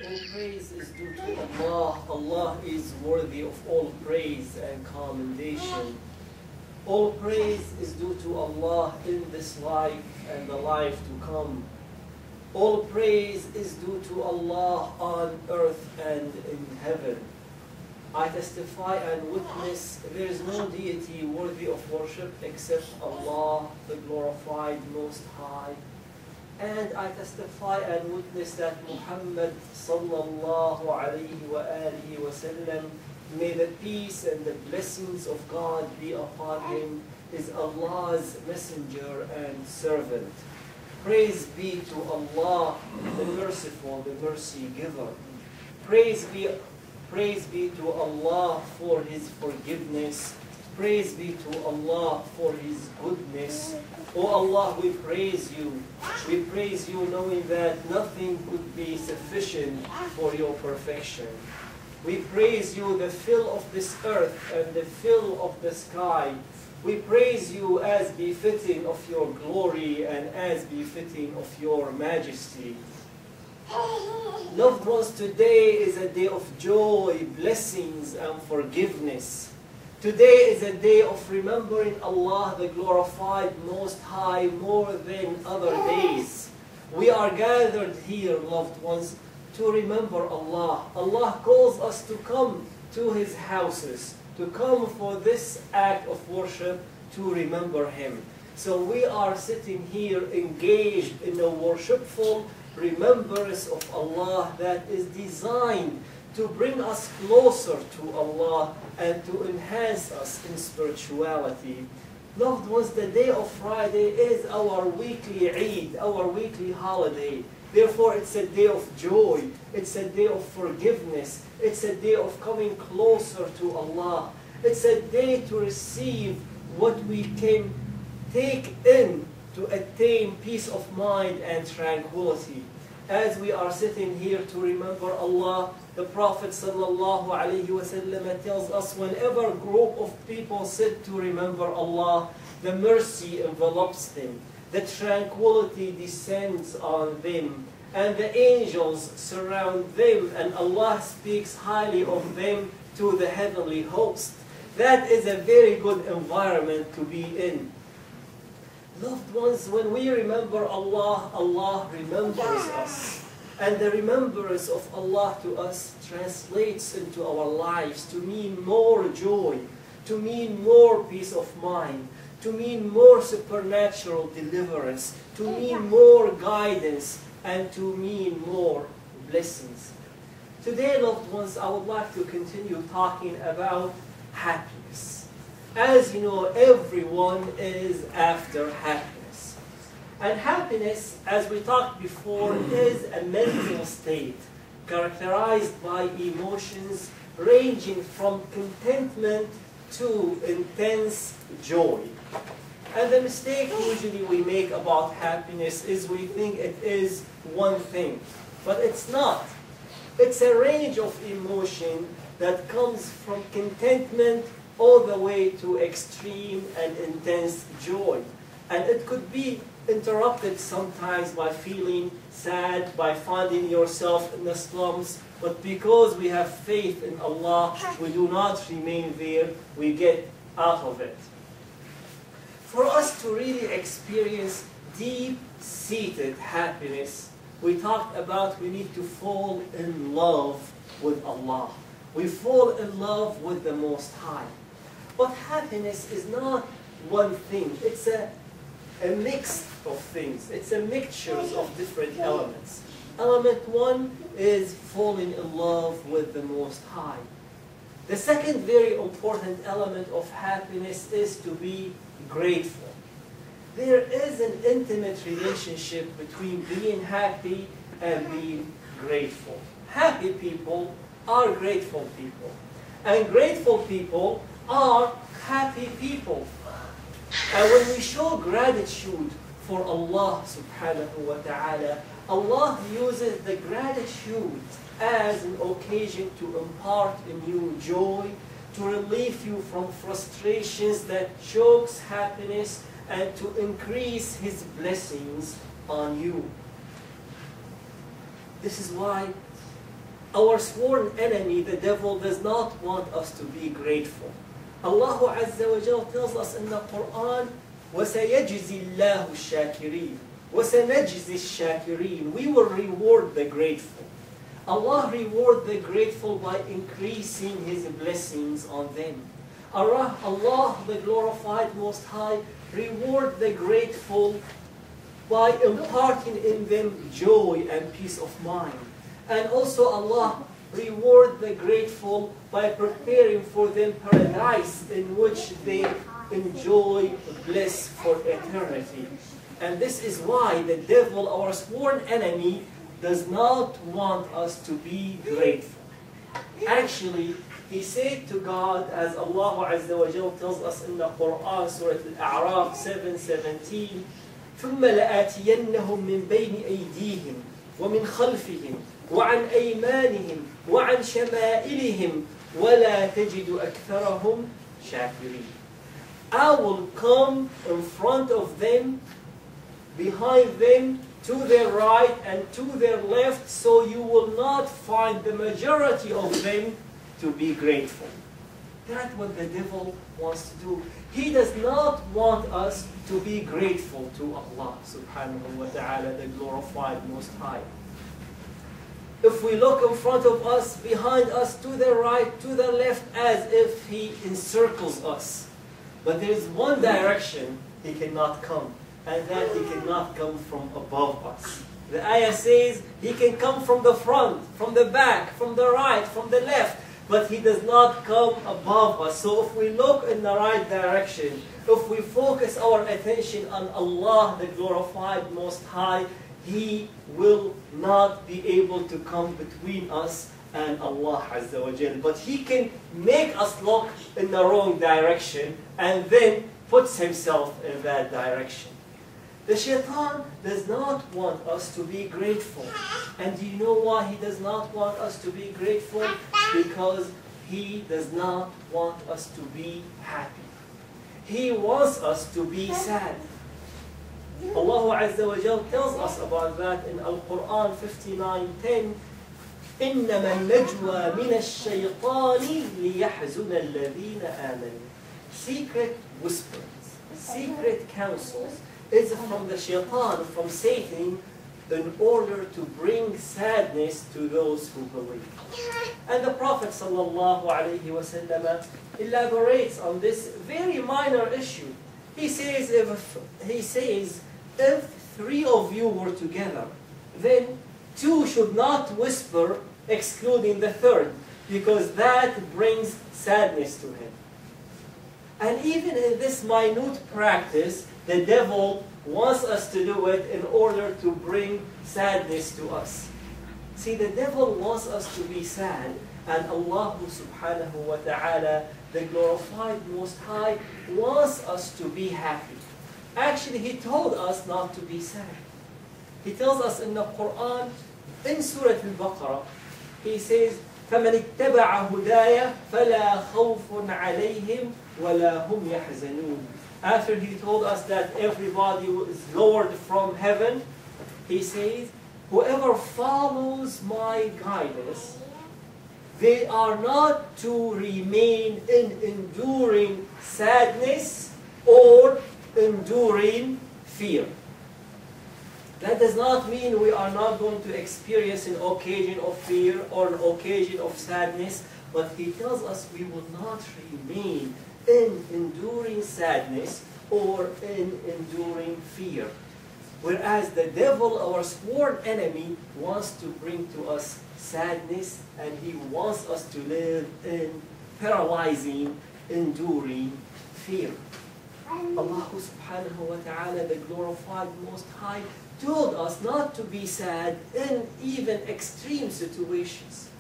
All praise is due to Allah. Allah is worthy of all praise and commendation. All praise is due to Allah in this life and the life to come. All praise is due to Allah on earth and in heaven. I testify and witness there is no deity worthy of worship except Allah, the glorified Most High. And I testify and witness that Muhammad sallallahu alayhi wa alihi wa sallam, may the peace and the blessings of God be upon him, is Allah's messenger and servant. Praise be to Allah, the merciful, the mercy giver. Praise be to Allah for His forgiveness. Praise be to Allah for His goodness. O Allah, we praise You. We praise You knowing that nothing could be sufficient for Your perfection. We praise You, the fill of this earth and the fill of the sky. We praise You as befitting of Your glory and as befitting of Your majesty. Loved ones, today is a day of joy, blessings, and forgiveness. Today is a day of remembering Allah, the glorified Most High, more than other days. We are gathered here, loved ones, to remember Allah. Allah calls us to come to His houses, to come for this act of worship, to remember Him. So we are sitting here engaged in a worshipful remembrance of Allah that is designed to bring us closer to Allah and to enhance us in spirituality. Loved ones, the day of Friday is our weekly Eid, our weekly holiday. Therefore, it's a day of joy. It's a day of forgiveness. It's a day of coming closer to Allah. It's a day to receive what we can take in to attain peace of mind and tranquility. As we are sitting here to remember Allah, the Prophet sallallahu alaihi wasallam tells us whenever a group of people sit to remember Allah, the mercy envelops them, the tranquility descends on them, and the angels surround them, and Allah speaks highly of them to the heavenly host. That is a very good environment to be in. Loved ones, when we remember Allah, Allah remembers us. And the remembrance of Allah to us translates into our lives to mean more joy, to mean more peace of mind, to mean more supernatural deliverance, to mean more guidance, and to mean more blessings. Today, loved ones, I would like to continue talking about happiness. As you know, everyone is after happiness. And happiness, as we talked before, is a mental state characterized by emotions ranging from contentment to intense joy. And the mistake usually we make about happiness is we think it is one thing. But it's not. It's a range of emotion that comes from contentment all the way to extreme and intense joy. And it could be interrupted sometimes by feeling sad, by finding yourself in the slums, but because we have faith in Allah, we do not remain there, we get out of it. For us to really experience deep-seated happiness, we talked about we need to fall in love with Allah. We fall in love with the Most High. But happiness is not one thing. It's a mix of things. It's a mixture of different elements. Element one is falling in love with the Most High. The second very important element of happiness is to be grateful. There is an intimate relationship between being happy and being grateful. Happy people are grateful people. And grateful people are happy people. And when we show gratitude for Allah subhanahu wa ta'ala, Allah uses the gratitude as an occasion to impart in you joy, to relieve you from frustrations that chokes happiness, and to increase His blessings on you. This is why our sworn enemy, the devil, does not want us to be grateful. Allah Azza wa Jal tells us in the Quran, وَسَيَجْزِي اللَّهُ الشَّاكِرِينَ وَسَنَجْزِي الشَّاكِرِينَ. We will reward the grateful. Allah reward the grateful by increasing His blessings on them. Allah, the glorified Most High, reward the grateful by imparting in them joy and peace of mind. And also Allah reward the grateful by preparing for them paradise in which they enjoy bliss for eternity. And this is why the devil, our sworn enemy, does not want us to be grateful. Actually, he said to God, as Allah Azza wa Jal tells us in the Quran, Surah Al-A'raf 7:17, ثُمَّ لَآتِيَنَّهُمْ مِنْ بَيْنِ أَيْدِيهِمْ وَمِنْ خَلْفِهِمْ وَعَنْ أَيْمَانِهِمْ وَعَنْ شَمَائِلِهِمْ وَلَا تَجِدُ أَكْثَرَهُمْ شَاكِرِينَ. I will come in front of them, behind them, to their right and to their left, so you will not find the majority of them to be grateful. That's what the devil wants to do. He does not want us to be grateful to Allah subhanahu wa ta'ala, the glorified Most High. If we look in front of us, behind us, to the right, to the left, as if He encircles us. But there is one direction He cannot come, and that He cannot come from above us. The ayah says He can come from the front, from the back, from the right, from the left, but He does not come above us. So if we look in the right direction, if we focus our attention on Allah, the glorified Most High, He will not be able to come between us and Allah Azza wa Jal. But He can make us look in the wrong direction and then puts Himself in that direction. The shaitan does not want us to be grateful. And do you know why he does not want us to be grateful? Because he does not want us to be happy. He wants us to be sad. Allah Azza wa Jal tells us about that in Al-Quran 59:10. إِنَّمَا النَّجْوَى مِنَ الشَّيْطَانِ لِيَحْزُنَ الَّذِينَ آمَنُوا. Secret whisperings, secret counsels is from the shaitan, from Satan, in order to bring sadness to those who believe. And the Prophet ﷺ elaborates on this very minor issue. He says, if three of you were together, then two should not whisper, excluding the third, because that brings sadness to him. And even in this minute practice, the devil wants us to do it in order to bring sadness to us. See, the devil wants us to be sad, and Allah subhanahu wa ta'ala, the glorified Most High, wants us to be happy. Actually, He told us not to be sad. He tells us in the Quran, in Surah Al-Baqarah, He says, فَمَنِ اتَّبَعَ هُدَايَ فَلَا خَوْفٌ عَلَيْهِمْ وَلَا هُمْ يَحْزَنُونَ. After He told us that everybody is lowered from heaven, He says, whoever follows my guidance, they are not to remain in enduring sadness or enduring fear. That does not mean we are not going to experience an occasion of fear or an occasion of sadness, but He tells us we will not remain in enduring sadness or in enduring fear. Whereas the devil, our sworn enemy, wants to bring to us sadness, and he wants us to live in paralyzing, enduring fear. Allah subhanahu wa ta'ala, the glorified Most High, told us not to be sad in even extreme situations.